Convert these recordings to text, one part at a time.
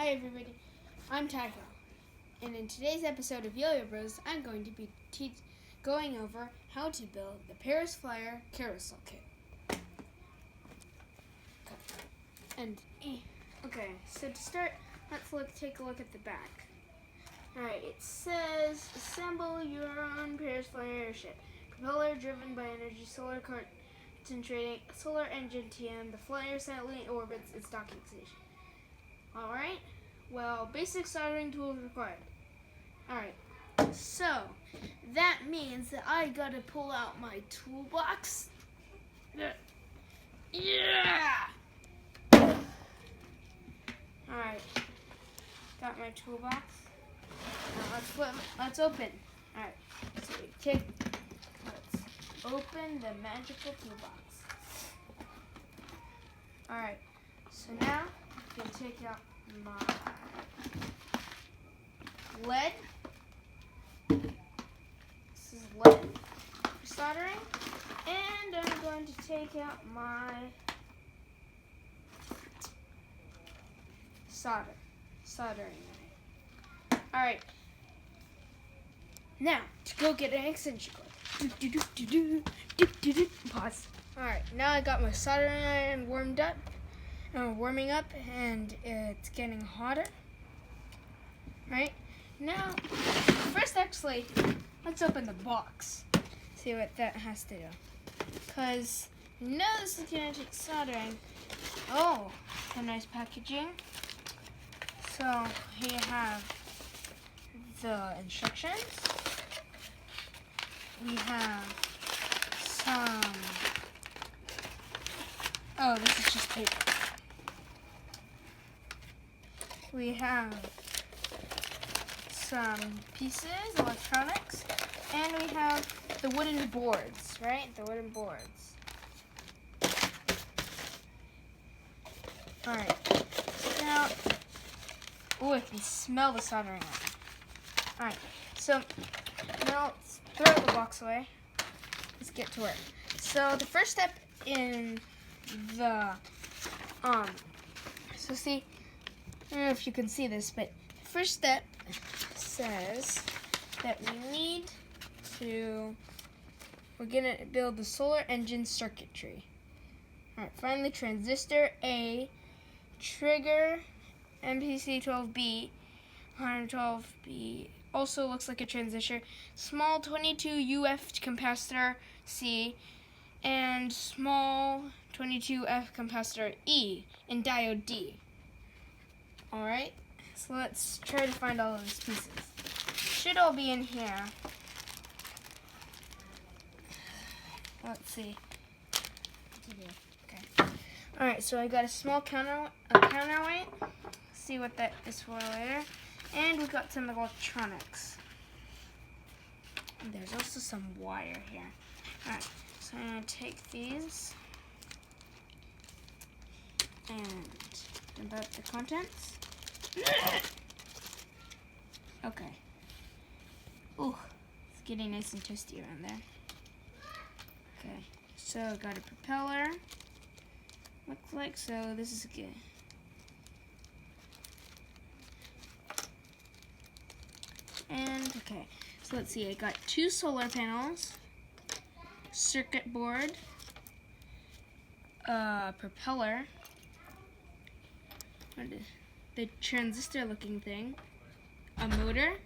Hi everybody, I'm Tycho, and in today's episode of Yo-Yo Bros, I'm going to be going over how to build the Paris Flyer CaroSol kit. Okay, so to start, let's take a look at the back. Alright, it says, assemble your own Paris Flyer airship. Propeller driven by energy, solar concentrating, solar engine TM, the flyer silently orbits its docking station. Alright, well, basic soldering tools required. Alright, so that means that I gotta pull out my toolbox. Yeah! Alright, got my toolbox. Now let's open. Alright, so let's open the magical toolbox. Alright, so now I can take out my lead. This is lead for soldering. And I'm going to take out my soldering knife. Alright. Now, to go get an extension cord. Pause. Alright, now I got my soldering iron warming up, and it's getting hotter. Right? Now, first actually, let's open the box. See what that has to do. Because, this is going to take soldering. Oh, some nice packaging. So, here you have the instructions. We have some... Oh, this is just paper. We have some pieces, electronics, and we have the wooden boards, right? The wooden boards. Alright. Now, I can smell the soldering iron. Alright, so now let's throw the box away. Let's get to work. So the first step in the, so see, I don't know if you can see this, but the first step says that we're gonna build the solar engine circuitry. Alright, find the transistor A, trigger, MPC12B, 112B, also looks like a transistor, small 22 UF capacitor C, and small 22F capacitor E, and diode D. Alright, so let's try to find all of these pieces. Should all be in here. Let's see. Okay. Alright, so I got a small counterweight. See what that is for later. And we got some electronics. And there's also some wire here. Alright, so I'm going to take these and dump out the contents. Okay. Ooh, it's getting nice and toasty around there. Okay, so I got a propeller. Looks like, so this is good. And, okay, so let's see, I got 2 solar panels, circuit board, propeller, the transistor looking thing, a motor,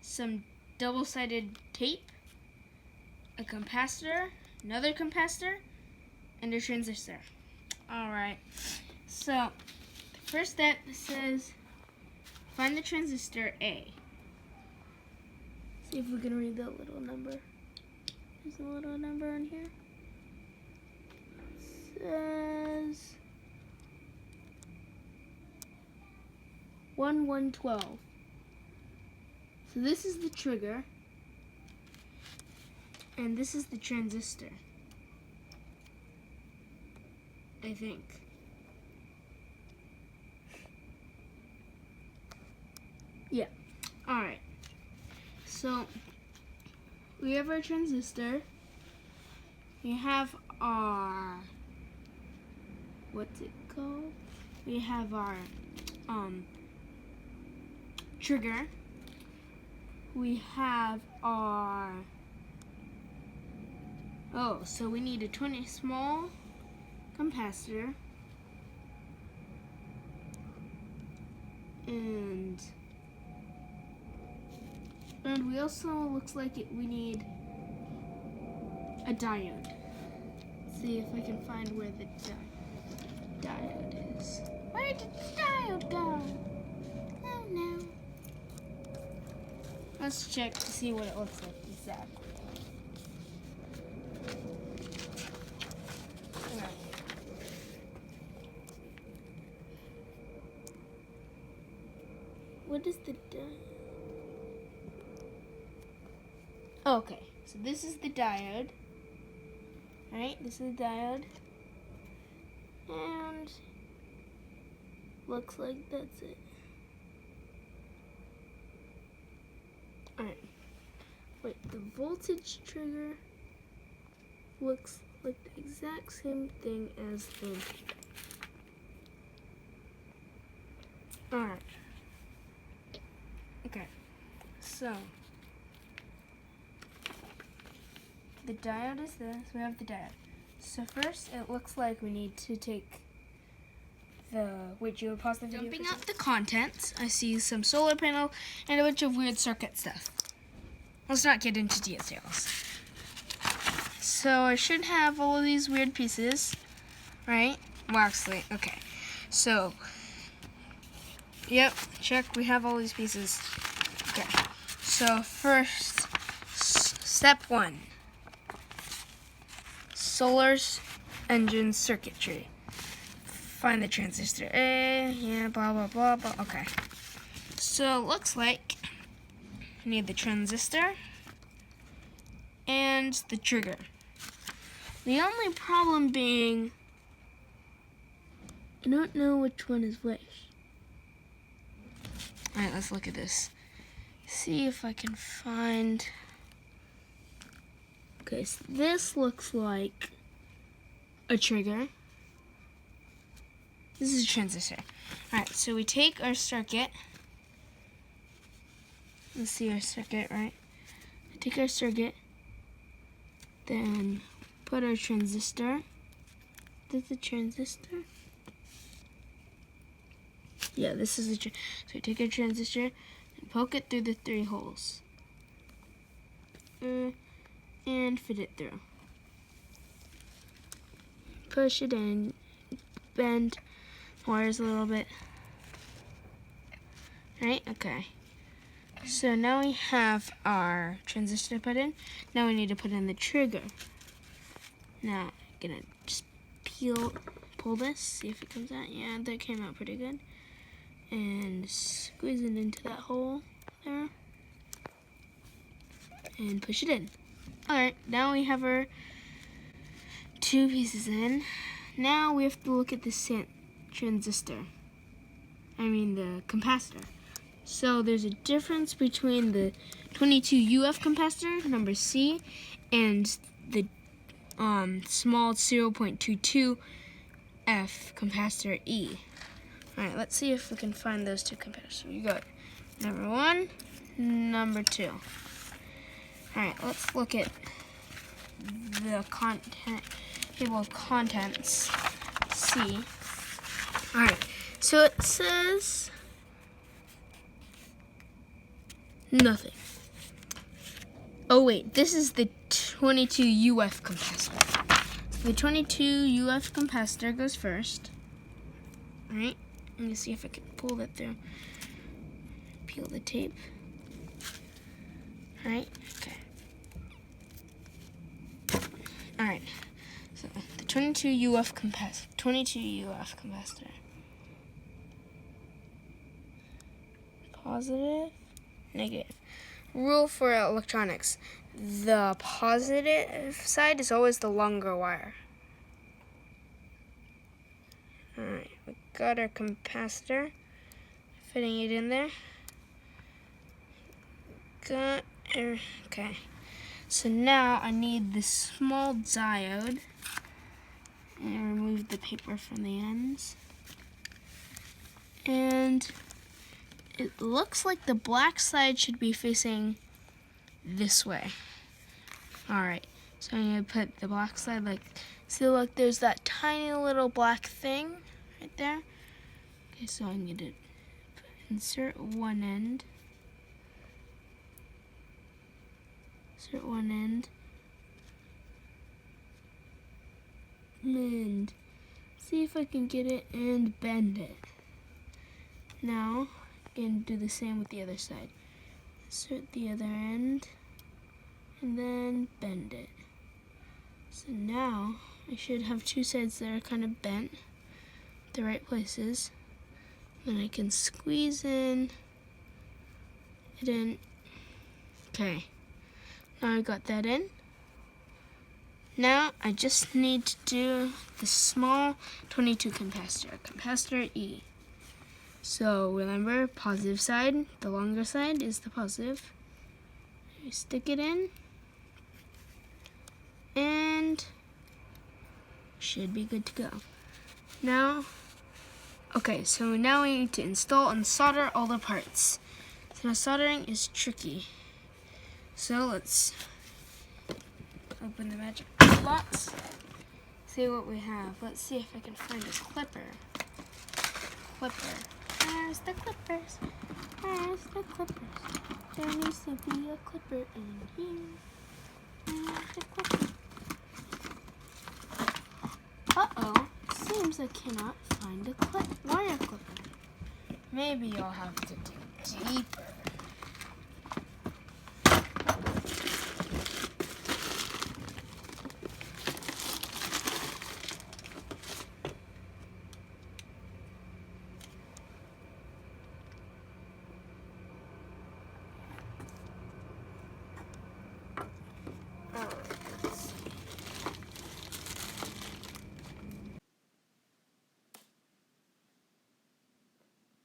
some double-sided tape, a capacitor, another capacitor, and a transistor. Alright, so the first step says find the transistor A. See if we can read that little number. There's a little number in here. It says 1112. So this is the trigger, and this is the transistor, I think. Yeah. Alright. So we have our transistor. We have our, what's it called? We have our trigger. We have our, so we need a 20 small capacitor, and we also, looks like we need a diode. Let's see if I can find where the diode is. Where did the diode go? Oh no. Let's check to see what it looks like exactly. What is the diode? Okay, so this is the diode. Alright, this is the diode. And looks like that's it. Alright. Wait, the voltage trigger looks like the exact same thing as the... Alright. Okay. So the diode is this. We have the diode. So first, it looks like we need to take the... Wait, you would pause the video? Dumping out the contents, I see some solar panel and a bunch of weird circuit stuff. Let's not get into details. So I should have all of these weird pieces, right? Well, actually, okay. So, yep, check. We have all these pieces. Okay. So first, step 1. Solar engine circuitry. Find the transistor A, yeah, blah, blah, blah, blah. Okay. So it looks like we need the transistor and the trigger. The only problem being, I don't know which one is which. Alright, let's look at this. See if I can find... Okay, so this looks like a trigger. This is a transistor. Alright, so we take our circuit. Let's see our circuit, right? Take our circuit, then put our transistor. This is a transistor? Yeah, this is a so we take our transistor and poke it through the 3 holes. And fit it through. Push it in, bend wires a little bit. Right? Okay. So now we have our transistor put in. Now we need to put in the trigger. Now I'm gonna just pull this, see if it comes out. Yeah, that came out pretty good. And squeeze it into that hole there. And push it in. Alright, now we have our 2 pieces in. Now we have to look at the transistor. I mean the capacitor. So there's a difference between the 22 UF capacitor, number C, and the small 0.22 F capacitor E. Alright, let's see if we can find those 2 capacitors. You got number 1, number 2. Alright, let's look at the table of contents. C. Alright, so it says nothing. Oh wait, this is the 22 UF capacitor. So the 22 UF capacitor goes first. Alright, let me see if I can pull that through. Peel the tape. Alright, okay. Alright, so the 22 UF capacitor. Positive, negative. Rule for electronics. The positive side is always the longer wire. Alright, we got our capacitor. Fitting it in there. Okay. So now I need this small diode. And remove the paper from the ends. And it looks like the black side should be facing this way. Alright, so I'm going to put the black side like, see, look, there's that tiny little black thing right there. Okay, so I'm going to insert one end. Insert one end. And see if I can get it and bend it. Now, I'm going to do the same with the other side. Insert the other end and then bend it. So now I should have two sides that are kind of bent, the right places. Then I can squeeze it in. Okay, now I got that in. Now I just need to do the small 22 capacitor E. So remember, positive side, the longer side is the positive. You stick it in, and should be good to go. Now, okay, so now we need to install and solder all the parts. So now soldering is tricky. So let's open the magic box. See what we have. Let's see if I can find a clipper. Where's the clippers? Where's the clippers? There needs to be a clipper in here. Where's the clipper? Uh-oh. Seems I cannot find a wire clipper. Maybe I'll have to dig deeper.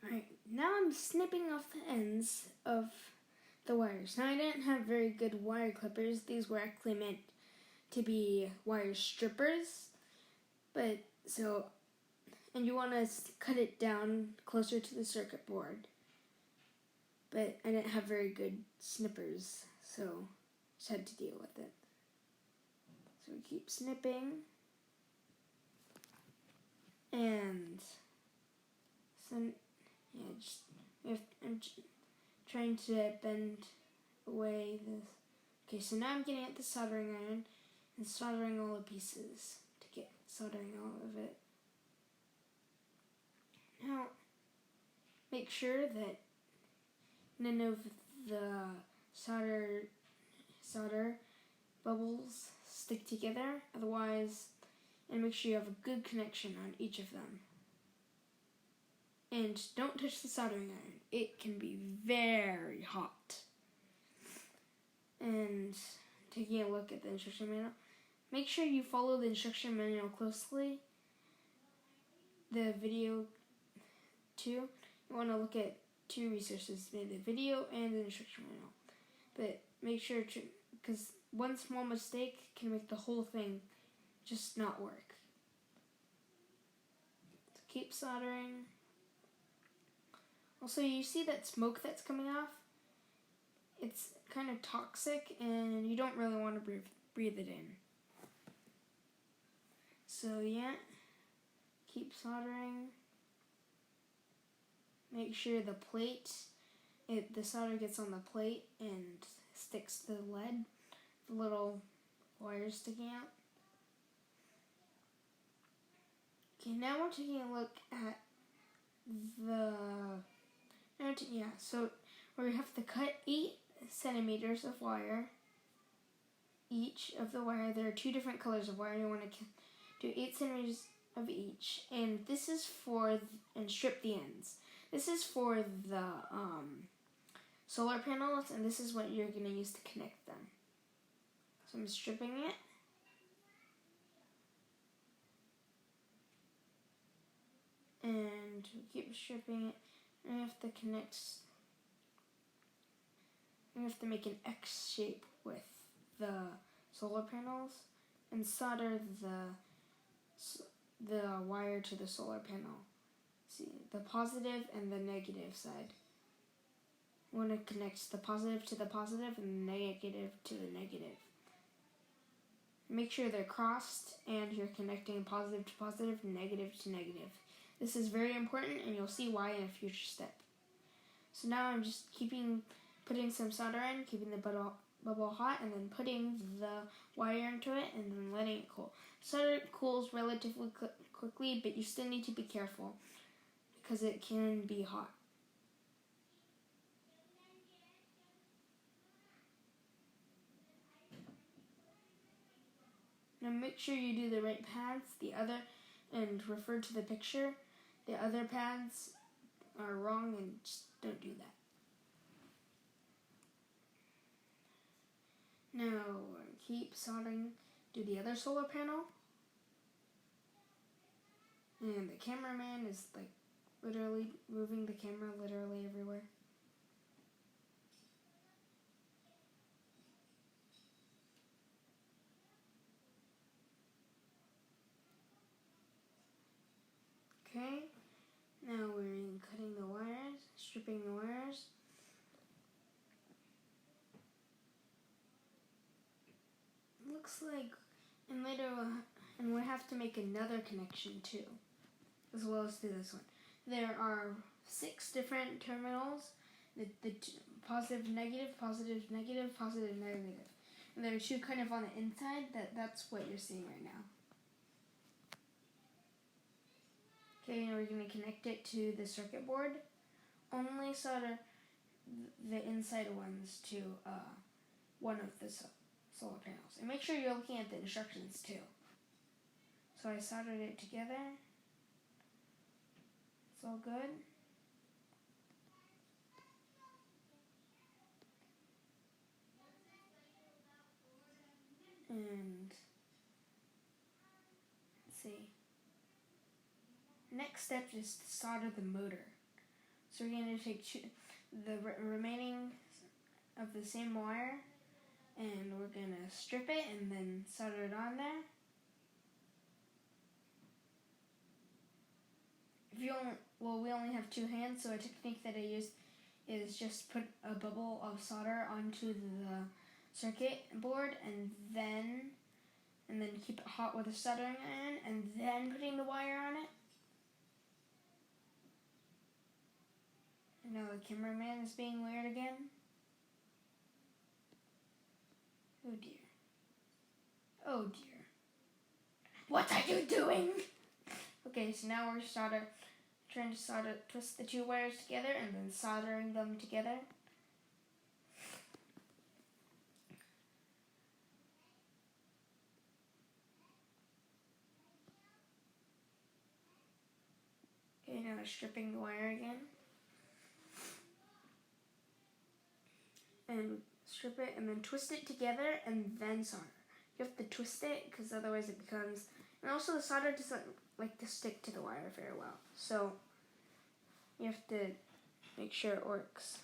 Alright, now I'm snipping off the ends of the wires. Now I didn't have very good wire clippers. These were actually meant to be wire strippers. But so, and you want to cut it down closer to the circuit board. But I didn't have very good snippers, so just had to deal with it. So we keep snipping. And so, yeah, I'm trying to bend away this. Okay, so now I'm getting at the soldering iron and soldering all the pieces to get soldering all of it. Now, make sure that none of the solder bubbles stick together, otherwise, and make sure you have a good connection on each of them. And don't touch the soldering iron. It can be very hot. And taking a look at the instruction manual, make sure you follow the instruction manual closely. The video too. You want to look at two resources, the video and the instruction manual. But make sure to, because one small mistake can make the whole thing just not work. So keep soldering. Also, you see that smoke that's coming off? It's kind of toxic and you don't really want to breathe it in. So yeah, keep soldering. Make sure the plate, the solder gets on the plate and sticks to the lead, the little wires sticking out. Okay, now we're taking a look at so we have to cut 8 centimeters of wire. Each of the wire, there are 2 different colors of wire. You want to do 8 centimeters of each, and this is and strip the ends. This is for the solar panels, and this is what you're going to use to connect them. So I'm stripping it. And we keep stripping it. And I have to make an X shape with the solar panels and solder the wire to the solar panel. see, the positive and the negative side. We want to connect the positive to the positive and the negative to the negative. Make sure they're crossed and you're connecting positive to positive, negative to negative. This is very important and you'll see why in a future step. So now I'm just putting some solder in, keeping the bubble hot, and then putting the wire into it and then letting it cool. Solder cools relatively quickly, but you still need to be careful because it can be hot. Now make sure you do the right pads, and refer to the picture. The other pads are wrong and just don't do that. Now keep soldering to the other solar panel. And the cameraman is like literally moving the camera literally everywhere. Okay, now we're cutting the wires, stripping the wires. Looks like, and we have to make another connection too, as well as do this one. There are 6 different terminals, the positive, negative, positive, negative, positive, negative. And there are 2 kind of on the inside, that's what you're seeing right now. Okay, now we're going to connect it to the circuit board. Only solder the inside ones to one of the solar panels. And make sure you're looking at the instructions too. So I soldered it together. It's all good. And let's see. Next step is to solder the motor. So we're going to take the remaining of the same wire and we're going to strip it and then solder it on there. We only have 2 hands, so a technique that I use is just put a bubble of solder onto the circuit board and then keep it hot with a soldering iron and then putting the wire on it. And now the cameraman is being weird again. Oh dear. Oh dear. What are you doing? Okay, so now we're trying to twist the 2 wires together and then soldering them together. Okay, now stripping the wire again. And strip it and then twist it together and then solder. You have to twist it because otherwise it becomes... And also the solder doesn't like to stick to the wire very well. So you have to make sure it works.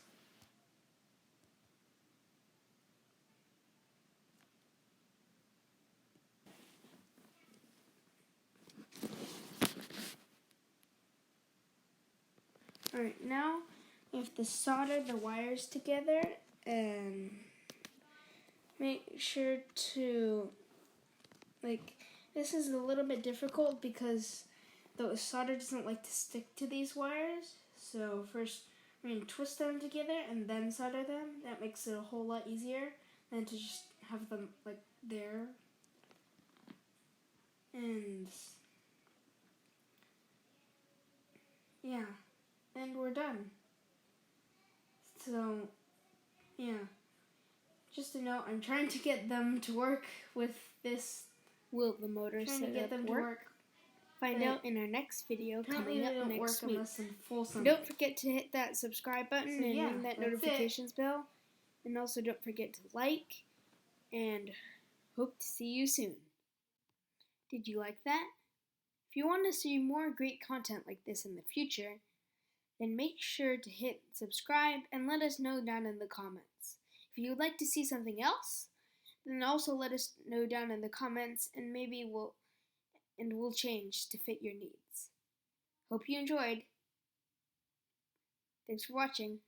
Alright, now you have to solder the wires together and make sure to, this is a little bit difficult because the solder doesn't like to stick to these wires. So first we're going to twist them together and then solder them. That makes it a whole lot easier than to just have them there. And yeah, and we're done. So yeah, just to note, I'm trying to get them to work with this. Will the motor Trying to get them to work. Find out in our next video coming up next week. Don't forget to hit that subscribe button and ring that notifications bell. And also don't forget to like and hope to see you soon. Did you like that? If you want to see more great content like this in the future, then make sure to hit subscribe and let us know down in the comments. If you would like to see something else, then also let us know down in the comments and maybe we'll change to fit your needs. Hope you enjoyed. Thanks for watching.